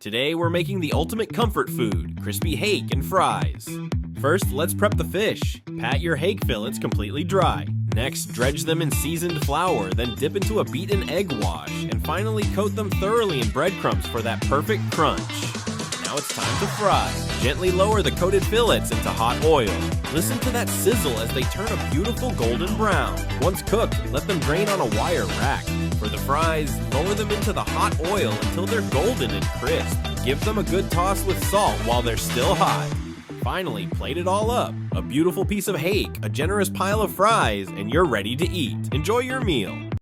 Today we're making the ultimate comfort food, crispy hake and fries. First, let's prep the fish. Pat your hake fillets completely dry. Next, dredge them in seasoned flour, then dip into a beaten egg wash, and finally coat them thoroughly in breadcrumbs for that perfect crunch. Now it's time to fry. Gently lower the coated fillets into hot oil. Listen to that sizzle as they turn a beautiful golden brown. Once cooked, let them drain on a wire rack. For the fries, lower them into the hot oil until they're golden and crisp. Give them a good toss with salt while they're still hot. Finally, plate it all up. A beautiful piece of hake, a generous pile of fries, and you're ready to eat. Enjoy your meal.